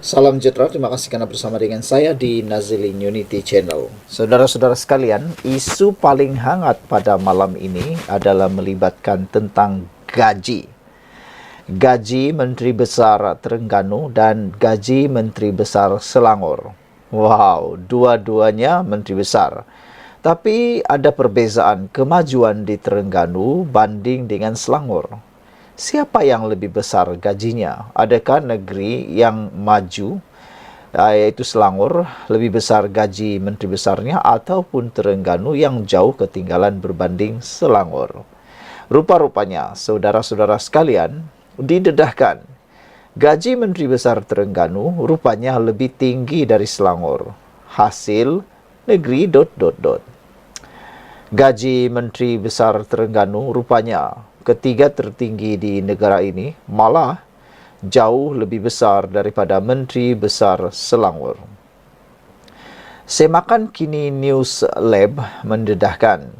Salam sejahtera, terima kasih karena bersama dengan saya di Nazilin Unity Channel. Saudara-saudara sekalian, isu paling hangat pada malam ini adalah melibatkan tentang gaji. Gaji Menteri Besar Terengganu dan gaji Menteri Besar Selangor. Wow, dua-duanya Menteri Besar. Tapi ada perbezaan kemajuan di Terengganu banding dengan Selangor. Siapa yang lebih besar gajinya? Adakah negeri yang maju, yaitu Selangor, lebih besar gaji menteri besarnya ataupun Terengganu yang jauh ketinggalan berbanding Selangor? Rupa-rupanya, saudara-saudara sekalian, didedahkan gaji menteri besar Terengganu rupanya lebih tinggi dari Selangor. Hasil negeri ... Gaji menteri besar Terengganu rupanya ketiga tertinggi di negara ini, malah jauh lebih besar daripada Menteri Besar Selangor. Semakan Kini News Lab mendedahkan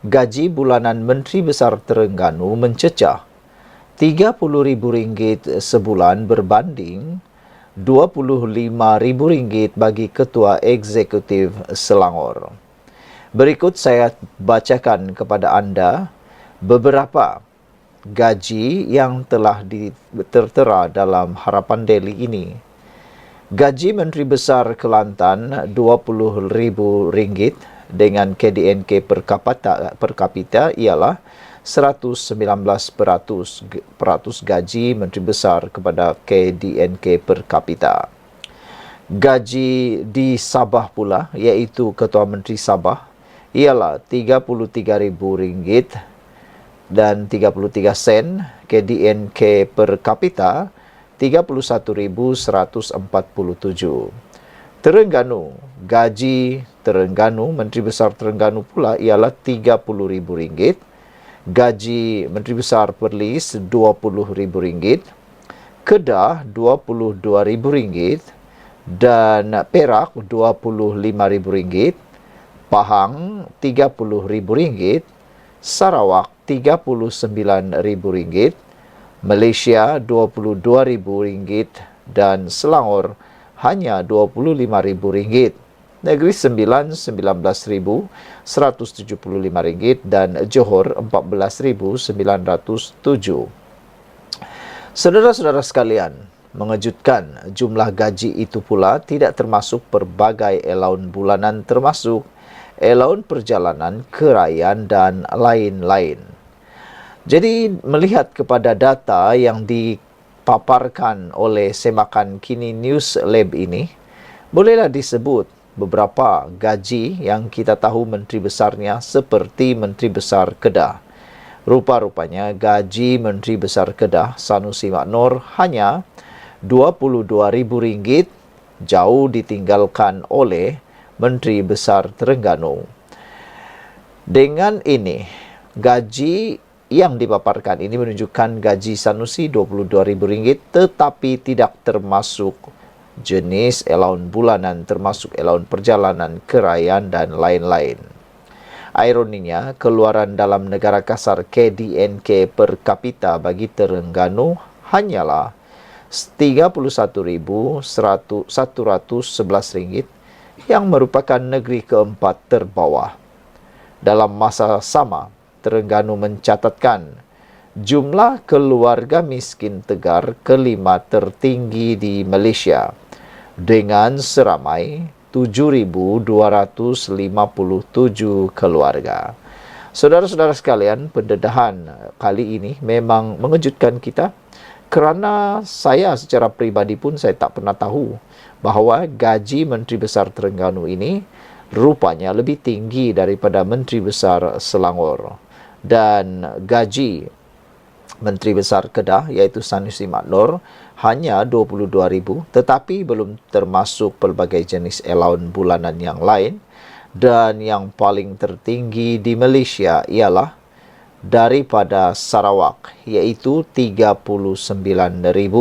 gaji bulanan Menteri Besar Terengganu mencecah RM30.000 sebulan berbanding RM25.000 bagi Ketua Eksekutif Selangor. Berikut saya bacakan kepada anda beberapa gaji yang telah tertera dalam Harapan Daily ini. Gaji Menteri Besar Kelantan RM20.000 dengan KDNK per kapita ialah 119% gaji Menteri Besar kepada KDNK per kapita. Gaji di Sabah pula, iaitu Ketua Menteri Sabah, ialah RM33.000 dan 33 sen, KDNK per kapita 31.147. Terengganu, gaji Terengganu, Menteri Besar Terengganu pula ialah RM30.000, gaji Menteri Besar Perlis RM20.000, Kedah RM22.000 dan Perak RM25.000, Pahang RM30.000, Sarawak RM39.000, Malaysia RM22.000 dan Selangor hanya RM25.000. Negeri Sembilan RM19.175 dan Johor RM14.907. Saudara-saudara sekalian, mengejutkan jumlah gaji itu pula tidak termasuk berbagai elaun bulanan termasuk elaun perjalanan, kerayaan dan lain-lain. Jadi melihat kepada data yang dipaparkan oleh Semakan Kini News Lab ini, bolehlah disebut beberapa gaji yang kita tahu menteri besarnya seperti Menteri Besar Kedah. Rupa-rupanya gaji Menteri Besar Kedah, Sanusi Mak Nur, hanya RM22.000, jauh ditinggalkan oleh Menteri Besar Terengganu. Dengan ini, gaji yang dipaparkan ini menunjukkan gaji Sanusi RM22.000 tetapi tidak termasuk jenis elaun bulanan, termasuk elaun perjalanan, kerayaan dan lain-lain. Ironinya, keluaran dalam negara kasar KDNK per kapita bagi Terengganu hanyalah RM31.111 yang merupakan negeri keempat terbawah. Dalam masa sama, Terengganu mencatatkan jumlah keluarga miskin tegar kelima tertinggi di Malaysia dengan seramai 7.257 keluarga. Saudara-saudara sekalian, pendedahan kali ini memang mengejutkan kita kerana saya secara pribadi pun saya tak pernah tahu bahawa gaji Menteri Besar Terengganu ini rupanya lebih tinggi daripada Menteri Besar Selangor. Dan gaji Menteri Besar Kedah, iaitu Sanusi Mak Nur, hanya RM22.000 tetapi belum termasuk pelbagai jenis elaun bulanan yang lain. Dan yang paling tertinggi di Malaysia ialah daripada Sarawak, iaitu RM39.000.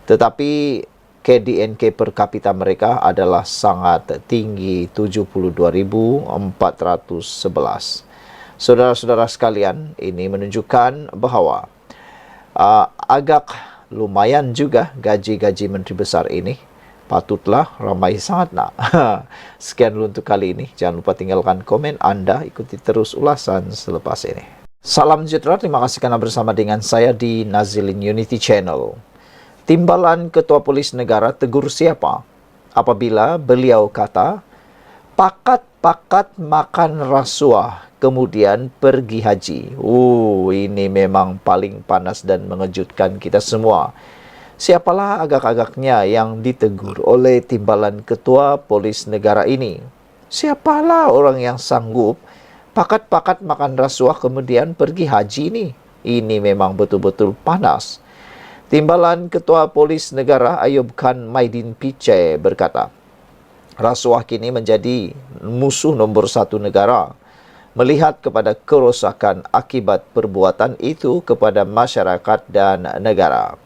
Tetapi KDNK per kapita mereka adalah sangat tinggi, RM72.411. Saudara-saudara sekalian, ini menunjukkan bahawa agak lumayan juga gaji-gaji menteri besar ini. Patutlah ramai sangat nak. Sekian dulu untuk kali ini. Jangan lupa tinggalkan komen Anda. Ikuti terus ulasan selepas ini. Salam sejahtera. Terima kasih karena bersama dengan saya di Nazilin Unity Channel. Timbalan Ketua Polis Negara tegur siapa? Apabila beliau kata, pakat-pakat makan rasuah, kemudian pergi haji. Ini memang paling panas dan mengejutkan kita semua. Siapalah agak-agaknya yang ditegur oleh timbalan Ketua Polis Negara ini? Siapalah orang yang sanggup pakat-pakat makan rasuah kemudian pergi haji ini? Ini memang betul-betul panas. Timbalan Ketua Polis Negara Ayub Khan Maidin Piche berkata, rasuah kini menjadi musuh nombor 1 negara. Melihat kepada kerosakan akibat perbuatan itu kepada masyarakat dan negara.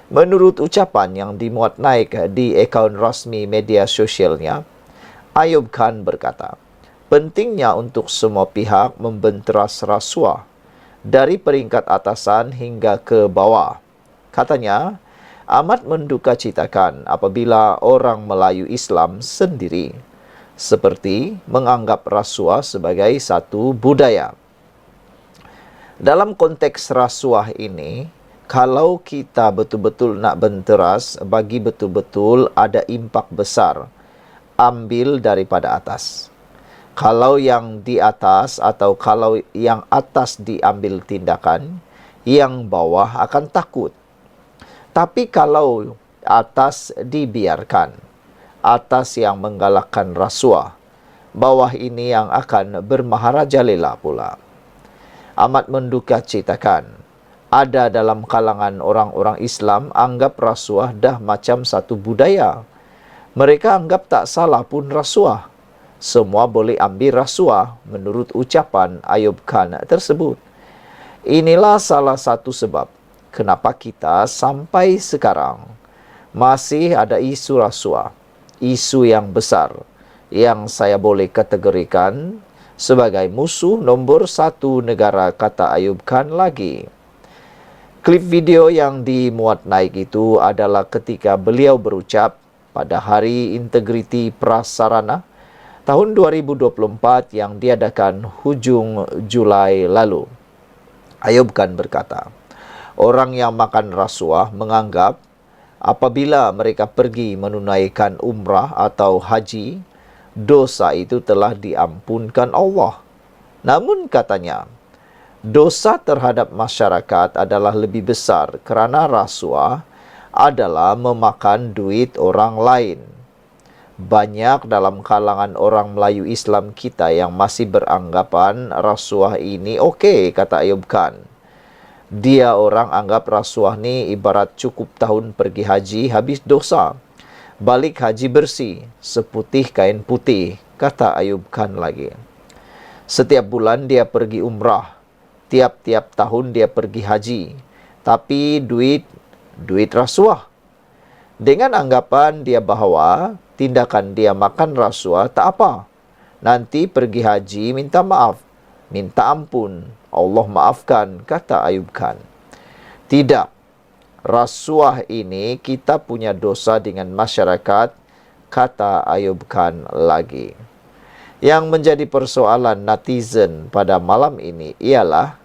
Menurut ucapan yang dimuat naik di akaun rasmi media sosialnya, Ayub Khan berkata, pentingnya untuk semua pihak membenteras rasuah dari peringkat atasan hingga ke bawah. Katanya, amat mendukacitakan apabila orang Melayu Islam sendiri seperti menganggap rasuah sebagai satu budaya. Dalam konteks rasuah ini, kalau kita betul-betul nak benteras, bagi betul-betul ada impak besar, ambil daripada atas. Kalau yang di atas atau kalau yang atas diambil tindakan, yang bawah akan takut. Tapi kalau atas dibiarkan, atas yang menggalakkan rasuah, bawah ini yang akan bermaharajalela pula. Amat mendukacitakan, ada dalam kalangan orang-orang Islam anggap rasuah dah macam satu budaya. Mereka anggap tak salah pun rasuah. Semua boleh ambil rasuah menurut ucapan Ayub Khan tersebut. Inilah salah satu sebab kenapa kita sampai sekarang masih ada isu rasuah, isu yang besar yang saya boleh kategorikan sebagai musuh nombor 1 negara, kata Ayub Khan lagi. Klip video yang dimuat naik itu adalah ketika beliau berucap pada Hari Integriti Prasarana tahun 2024 yang diadakan hujung Julai lalu. Ayub Khan berkata, orang yang makan rasuah menganggap apabila mereka pergi menunaikan umrah atau haji, dosa itu telah diampunkan Allah. Namun katanya, dosa terhadap masyarakat adalah lebih besar kerana rasuah adalah memakan duit orang lain. Banyak dalam kalangan orang Melayu Islam kita yang masih beranggapan rasuah ini okey, kata Ayub Khan. Dia orang anggap rasuah ni ibarat cukup tahun pergi haji habis dosa. Balik haji bersih, seputih kain putih, kata Ayub Khan lagi. Setiap bulan dia pergi umrah. Tiap-tiap tahun dia pergi haji. Tapi duit rasuah. Dengan anggapan dia bahawa tindakan dia makan rasuah tak apa. Nanti pergi haji minta maaf, minta ampun, Allah maafkan, kata Ayub Khan. Tidak. Rasuah ini kita punya dosa dengan masyarakat, kata Ayub Khan lagi. Yang menjadi persoalan netizen pada malam ini ialah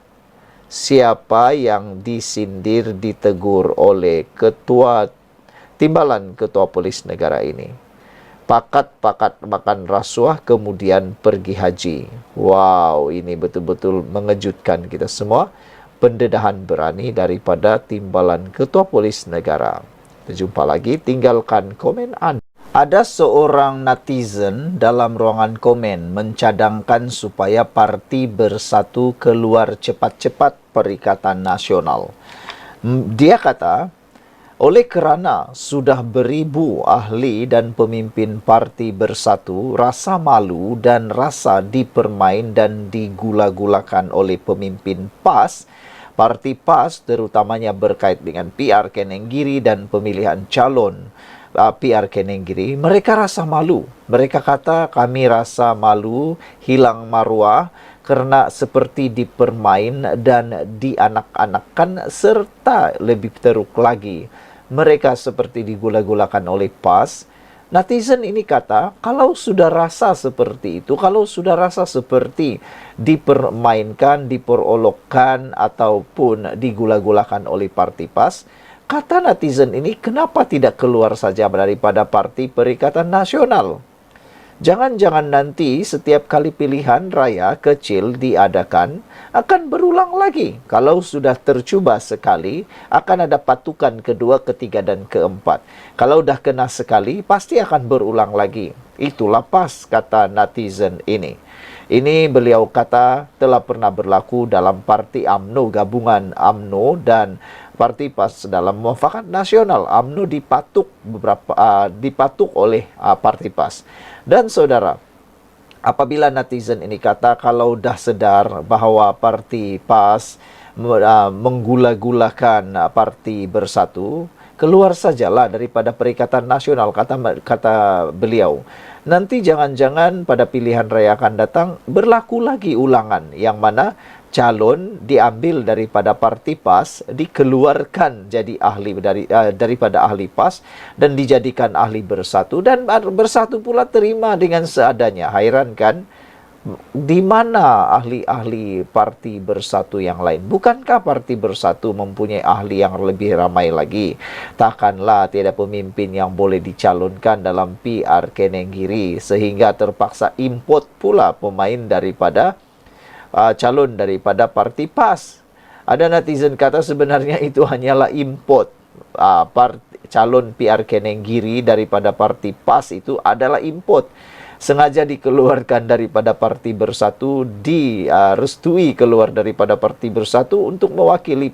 siapa yang disindir, ditegur oleh timbalan Ketua Polis Negara ini. Pakat-pakat makan rasuah kemudian pergi haji. Wow, ini betul-betul mengejutkan kita semua. Pendedahan berani daripada timbalan Ketua Polis Negara. Berjumpa lagi, tinggalkan komen Anda. Ada seorang netizen dalam ruangan komen mencadangkan supaya parti bersatu keluar cepat-cepat Perikatan Nasional. Dia kata, oleh kerana sudah beribu ahli dan pemimpin parti bersatu rasa malu dan rasa dipermain dan digula-gulakan oleh pemimpin PAS, parti PAS terutamanya berkait dengan PR Kenenggiri dan pemilihan calon PR Kenenggiri, mereka rasa malu. Mereka kata kami rasa malu, hilang maruah karena seperti dipermain dan dianak-anakan, serta lebih teruk lagi, mereka seperti digula-gulakan oleh PAS. Netizen ini kata, kalau sudah rasa seperti itu, kalau sudah rasa seperti dipermainkan, diperolokkan, ataupun digula-gulakan oleh parti PAS, kata netizen ini, kenapa tidak keluar saja daripada Parti Perikatan Nasional? Jangan-jangan nanti setiap kali pilihan raya kecil diadakan akan berulang lagi. Kalau sudah tercuba sekali, akan ada patukan kedua, ketiga, dan keempat. Kalau dah kena sekali, pasti akan berulang lagi. Itulah PAS, kata netizen ini. Ini beliau kata telah pernah berlaku dalam Parti AMNO, gabungan AMNO dan Parti PAS dalam Muafakat Nasional. AMNO dipatuk oleh Parti PAS. Dan saudara, apabila netizen ini kata kalau dah sedar bahwa Parti PAS menggula-gulakan Parti Bersatu, keluar sajalah daripada Perikatan Nasional, kata beliau. Nanti jangan-jangan pada pilihan raya akan datang berlaku lagi ulangan, yang mana calon diambil daripada Parti PAS, dikeluarkan jadi ahli daripada ahli PAS dan dijadikan ahli Bersatu, dan Bersatu pula terima dengan seadanya. Hairan kan? Di mana ahli-ahli Parti Bersatu yang lain? Bukankah Parti Bersatu mempunyai ahli yang lebih ramai lagi? Takkanlah tiada pemimpin yang boleh dicalonkan dalam PR Kenenggiri sehingga terpaksa import pula pemain daripada calon daripada Parti PAS. Ada netizen kata sebenarnya itu hanyalah import. Calon PR Kenenggiri daripada Parti PAS itu adalah import. Sengaja dikeluarkan daripada Parti Bersatu, direstui keluar daripada Parti Bersatu untuk mewakili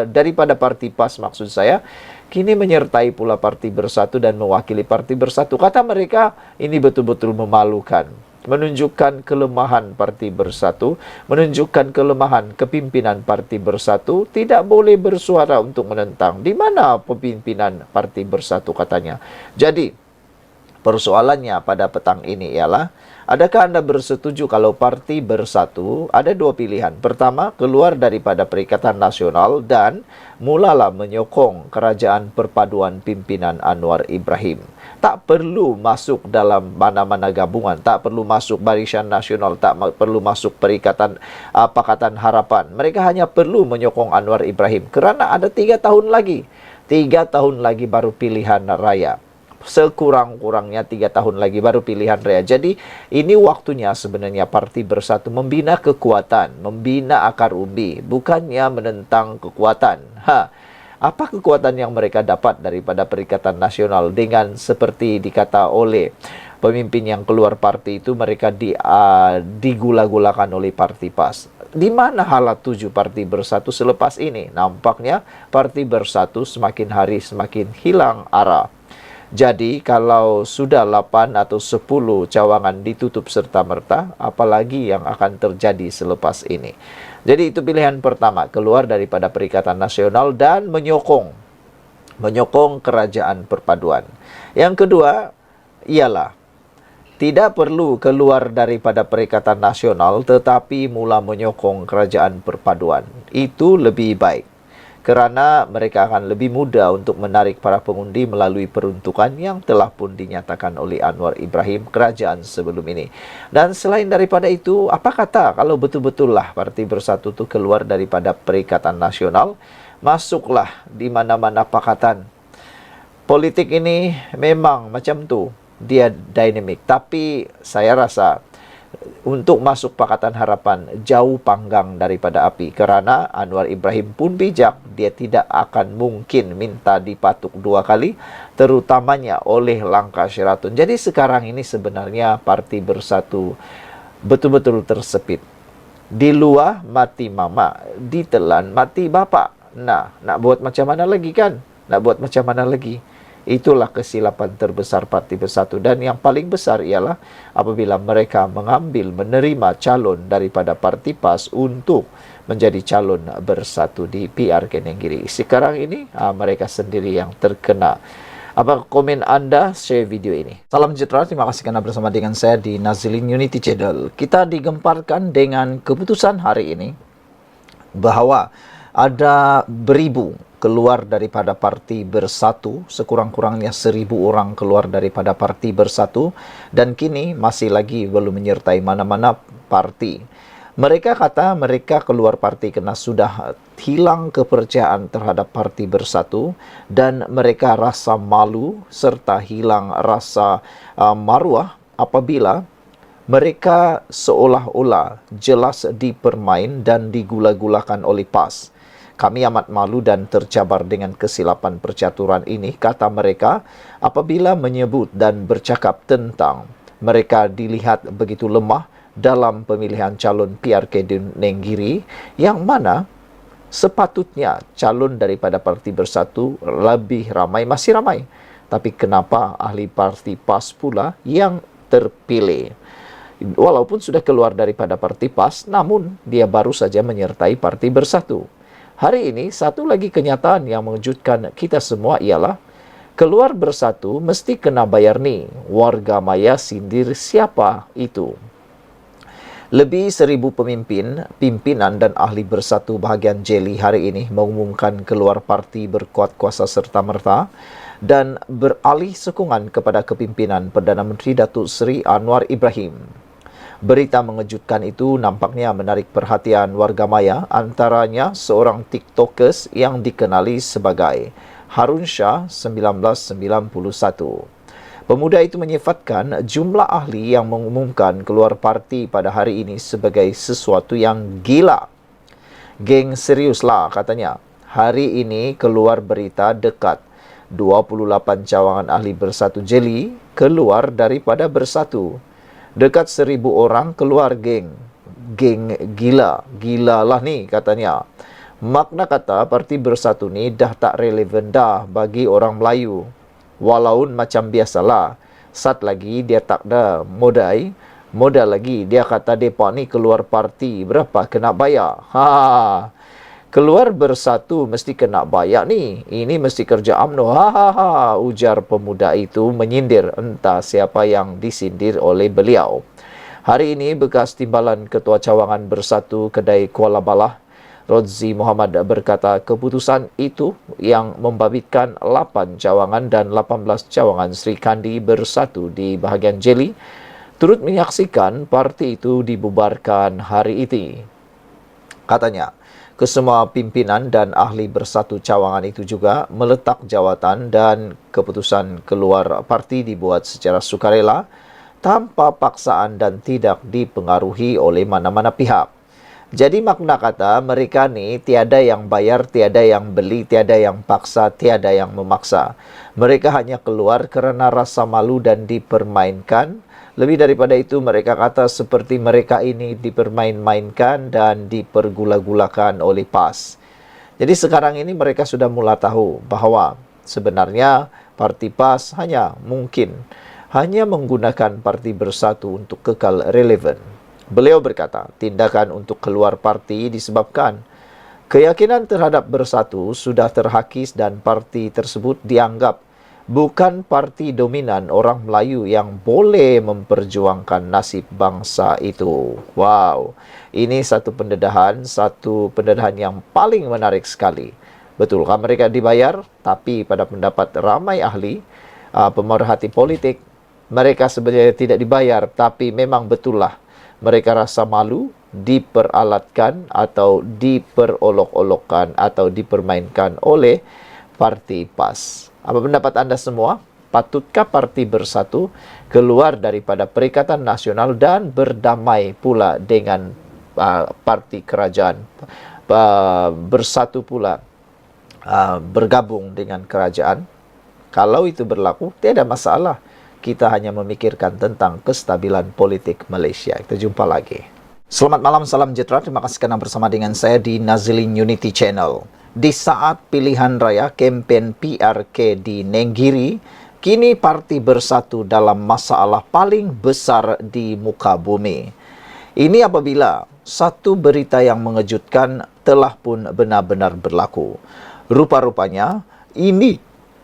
daripada Parti PAS, maksud saya. Kini menyertai pula Parti Bersatu dan mewakili Parti Bersatu. Kata mereka, ini betul-betul memalukan. Menunjukkan kelemahan Parti Bersatu, menunjukkan kelemahan kepimpinan Parti Bersatu, tidak boleh bersuara untuk menentang. Di mana pemimpinan Parti Bersatu, katanya. Jadi, persoalannya pada petang ini ialah, adakah Anda bersetuju kalau Parti Bersatu ada dua pilihan? Pertama, keluar daripada Perikatan Nasional dan mulalah menyokong kerajaan perpaduan pimpinan Anwar Ibrahim. Tak perlu masuk dalam mana-mana gabungan, tak perlu masuk Barisan Nasional, tak perlu masuk Pakatan Harapan. Mereka hanya perlu menyokong Anwar Ibrahim kerana ada 3 tahun lagi. 3 tahun lagi baru pilihan raya. Sekurang-kurangnya 3 tahun lagi baru pilihan raya. Jadi ini waktunya sebenarnya Parti Bersatu membina kekuatan, membina akar umbi, bukannya menentang kekuatan. Apa kekuatan yang mereka dapat daripada Perikatan Nasional dengan seperti dikata oleh pemimpin yang keluar parti itu, mereka digula-gulakan oleh Parti PAS. Di mana hala tuju Parti Bersatu selepas ini? Nampaknya Parti Bersatu semakin hari semakin hilang arah. Jadi kalau sudah 8 atau 10 cawangan ditutup serta-merta, apalagi yang akan terjadi selepas ini. Jadi itu pilihan pertama, keluar daripada Perikatan Nasional dan menyokong kerajaan perpaduan. Yang kedua ialah tidak perlu keluar daripada Perikatan Nasional tetapi mula menyokong kerajaan perpaduan. Itu lebih baik. Kerana mereka akan lebih mudah untuk menarik para pengundi melalui peruntukan yang telah pun dinyatakan oleh Anwar Ibrahim kerajaan sebelum ini. Dan selain daripada itu, apa kata kalau betul-betullah Parti Bersatu itu keluar daripada Perikatan Nasional, masuklah di mana-mana pakatan. Politik ini memang macam tu, dia dinamik. Tapi saya rasa untuk masuk Pakatan Harapan jauh panggang daripada api, kerana Anwar Ibrahim pun bijak, dia tidak akan mungkin minta dipatuk 2 kali, terutamanya oleh langkah Sheraton. Jadi sekarang ini sebenarnya Parti Bersatu betul-betul tersepit. Di luar mati mama, ditelan mati bapa. Nah, nak buat macam mana lagi kan? Nak buat macam mana lagi? Itulah kesilapan terbesar Parti Bersatu. Dan yang paling besar ialah apabila mereka menerima calon daripada Parti PAS untuk menjadi calon bersatu di PR Kenenggiri. Sekarang ini mereka sendiri yang terkena Apa komen Anda? Share video ini. Salam sejahtera, terima kasih karena bersama dengan saya di Nazilin Unity Channel. Kita digemparkan dengan keputusan hari ini bahwa ada beribu keluar daripada Parti Bersatu, sekurang-kurangnya 1,000 orang keluar daripada Parti Bersatu, dan kini masih lagi belum menyertai mana-mana parti. Mereka kata mereka keluar parti kerana sudah hilang kepercayaan terhadap Parti Bersatu dan mereka rasa malu serta hilang rasa maruah apabila mereka seolah-olah jelas dipermain dan digula-gulakan oleh PAS. Kami amat malu dan tercabar dengan kesilapan percaturan ini, kata mereka, apabila menyebut dan bercakap tentang mereka dilihat begitu lemah dalam pemilihan calon PRK di Nenggiri, yang mana sepatutnya calon daripada Parti Bersatu lebih ramai, masih ramai. Tapi kenapa ahli parti PAS pula yang terpilih? Walaupun sudah keluar daripada parti PAS, namun dia baru saja menyertai Parti Bersatu. Hari ini, satu lagi kenyataan yang mengejutkan kita semua ialah keluar Bersatu mesti kena bayar nih. Warga maya sindir siapa itu? Lebih 1,000 pimpinan dan ahli Bersatu bahagian Jeli hari ini mengumumkan keluar parti berkuat kuasa serta-merta dan beralih sokongan kepada kepimpinan Perdana Menteri Datuk Seri Anwar Ibrahim. Berita mengejutkan itu nampaknya menarik perhatian warga maya, antaranya seorang TikTokers yang dikenali sebagai Harun Shah 1991. Pemuda itu menyifatkan jumlah ahli yang mengumumkan keluar parti pada hari ini sebagai sesuatu yang gila. Geng seriuslah, katanya. Hari ini keluar berita dekat 28 cawangan ahli Bersatu Jeli keluar daripada Bersatu. Dekat 1,000 orang keluar geng. Geng gila. Gila lah ni, katanya. Makna kata Parti Bersatu ni dah tak relevan dah bagi orang Melayu. Walaupun macam biasalah, sat lagi dia tak ada modal lagi. Dia kata mereka ni keluar parti, berapa kena bayar? Keluar Bersatu mesti kena bayar ni. Ini mesti kerja UMNO. Ujar pemuda itu menyindir entah siapa yang disindir oleh beliau. Hari ini bekas timbalan Ketua Cawangan Bersatu Kedai Kuala Balah, Rodzi Muhammad berkata keputusan itu yang membabitkan 8 cawangan dan 18 cawangan Sri Kandi Bersatu di bahagian Jeli turut menyaksikan parti itu dibubarkan hari ini. Katanya, kesemua pimpinan dan ahli Bersatu cawangan itu juga meletak jawatan dan keputusan keluar parti dibuat secara sukarela tanpa paksaan dan tidak dipengaruhi oleh mana-mana pihak. Jadi makna kata mereka ni tiada yang bayar, tiada yang beli, tiada yang paksa, tiada yang memaksa. Mereka hanya keluar kerana rasa malu dan dipermainkan. Lebih daripada itu mereka kata seperti mereka ini dipermain-mainkan dan dipergula-gulakan oleh PAS. Jadi sekarang ini mereka sudah mula tahu bahawa sebenarnya parti PAS hanya menggunakan Parti Bersatu untuk kekal relevan. Beliau berkata, tindakan untuk keluar parti disebabkan keyakinan terhadap Bersatu sudah terhakis dan parti tersebut dianggap bukan parti dominan orang Melayu yang boleh memperjuangkan nasib bangsa itu. Wow, ini satu pendedahan yang paling menarik sekali. Betulkah mereka dibayar? Tapi pada pendapat ramai ahli, pemerhati politik, mereka sebenarnya tidak dibayar, tapi memang betullah mereka rasa malu, diperalatkan atau diperolok-olokkan atau dipermainkan oleh parti PAS. Apa pendapat anda semua? Patutkah Parti Bersatu keluar daripada Perikatan Nasional dan berdamai pula dengan parti kerajaan? Bersatu pula bergabung dengan kerajaan? Kalau itu berlaku, tiada masalah. Kita hanya memikirkan tentang kestabilan politik Malaysia. Kita jumpa lagi. Selamat malam, salam sejahtera. Terima kasih kerana bersama dengan saya di Nazilin Unity Channel. Di saat pilihan raya kempen PRK di Nenggiri, kini Parti Bersatu dalam masalah paling besar di muka bumi. Ini apabila satu berita yang mengejutkan telah pun benar-benar berlaku. Rupa-rupanya, ini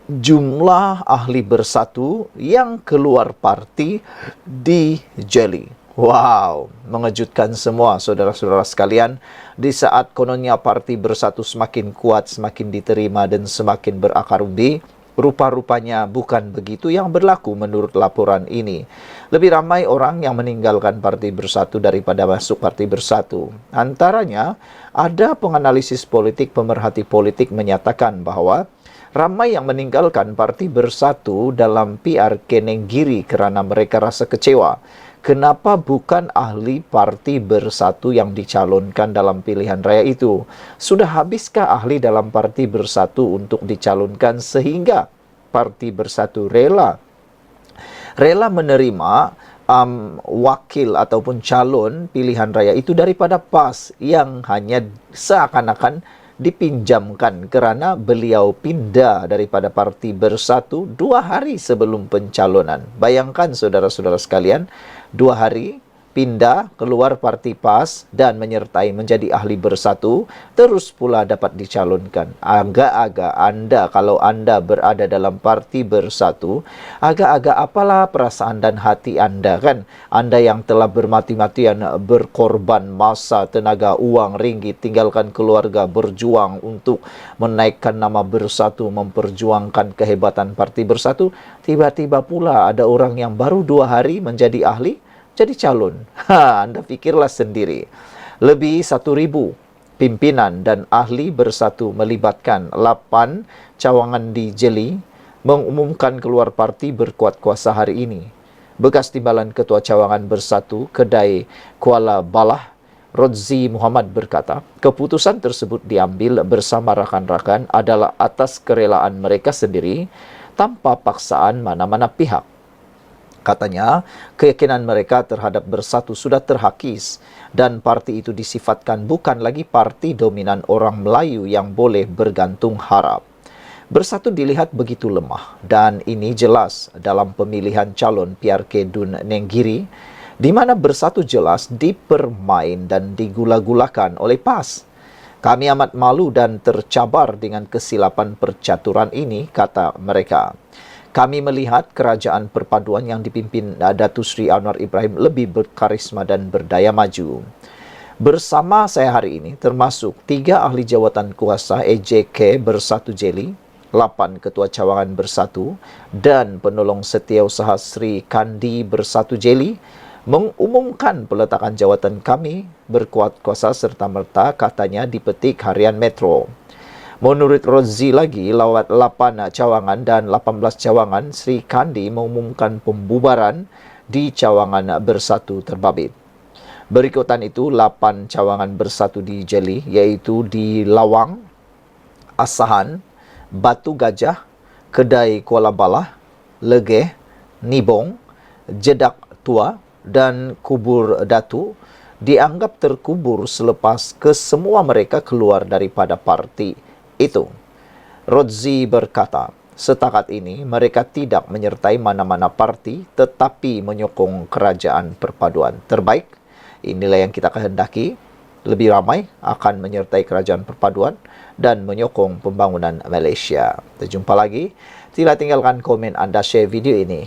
jumlah ahli bersatu yang keluar parti di Jelly. Wow, mengejutkan semua saudara-saudara sekalian. Di saat kononnya parti bersatu semakin kuat, semakin diterima dan semakin berakar umbi, rupa-rupanya bukan begitu yang berlaku menurut laporan ini. Lebih ramai orang yang meninggalkan parti bersatu daripada masuk parti bersatu. Antaranya, ada penganalisis politik, pemerhati politik menyatakan bahwa ramai yang meninggalkan parti bersatu dalam PR Kenenggiri kerana mereka rasa kecewa. Kenapa bukan ahli parti bersatu yang dicalonkan dalam pilihan raya itu? Sudah habiskah ahli dalam parti bersatu untuk dicalonkan sehingga parti bersatu rela menerima wakil ataupun calon pilihan raya itu daripada PAS yang hanya seakan-akan dipinjamkan kerana beliau pindah daripada parti bersatu 2 hari sebelum pencalonan. Bayangkan saudara-saudara sekalian, 2 hari pindah keluar parti PAS dan menyertai menjadi ahli bersatu, terus pula dapat dicalonkan. Agak-agak anda, kalau anda berada dalam parti bersatu, agak-agak apalah perasaan dan hati anda, kan? Anda yang telah bermati-matian berkorban masa, tenaga, uang, ringgit, tinggalkan keluarga, berjuang untuk menaikkan nama bersatu, memperjuangkan kehebatan parti bersatu, tiba-tiba pula ada orang yang baru 2 hari menjadi ahli, jadi calon. Anda fikirlah sendiri. Lebih 1,000 pimpinan dan ahli bersatu melibatkan 8 cawangan di Jelly mengumumkan keluar parti berkuat kuasa hari ini. Bekas timbalan Ketua Cawangan Bersatu Kedai Kuala Balah, Rodzi Muhammad berkata, keputusan tersebut diambil bersama rakan-rakan adalah atas kerelaan mereka sendiri tanpa paksaan mana-mana pihak. Katanya, keyakinan mereka terhadap bersatu sudah terhakis dan parti itu disifatkan bukan lagi parti dominan orang Melayu yang boleh bergantung harap. Bersatu dilihat begitu lemah dan ini jelas dalam pemilihan calon PRK Dun Nenggiri, di mana bersatu jelas dipermain dan digula-gulakan oleh PAS. Kami amat malu dan tercabar dengan kesilapan percaturan ini, kata mereka. Kami melihat kerajaan perpaduan yang dipimpin Datuk Seri Anwar Ibrahim lebih berkarisma dan berdaya maju. Bersama saya hari ini termasuk 3 ahli jawatan kuasa AJK Bersatu Jelly, 8 ketua cawangan bersatu dan penolong setiausaha Sri Kandi Bersatu Jelly mengumumkan peletakan jawatan kami berkuat kuasa serta-merta, katanya dipetik Harian Metro. Menurut Rodzi lagi, lawat 8 cawangan dan 18 cawangan, Sri Kandi mengumumkan pembubaran di cawangan bersatu terbabit. Berikutan itu, 8 cawangan bersatu di Jelly, iaitu di Lawang, Asahan, Batu Gajah, Kedai Kuala Balah, Legeh, Nibong, Jedak Tua dan Kubur Datu, dianggap terkubur selepas kesemua mereka keluar daripada parti itu. Rodzi berkata, setakat ini mereka tidak menyertai mana-mana parti tetapi menyokong kerajaan perpaduan. Terbaik, inilah yang kita kehendaki. Lebih ramai akan menyertai kerajaan perpaduan dan menyokong pembangunan Malaysia. Kita jumpa lagi. Sila tinggalkan komen anda, share video ini.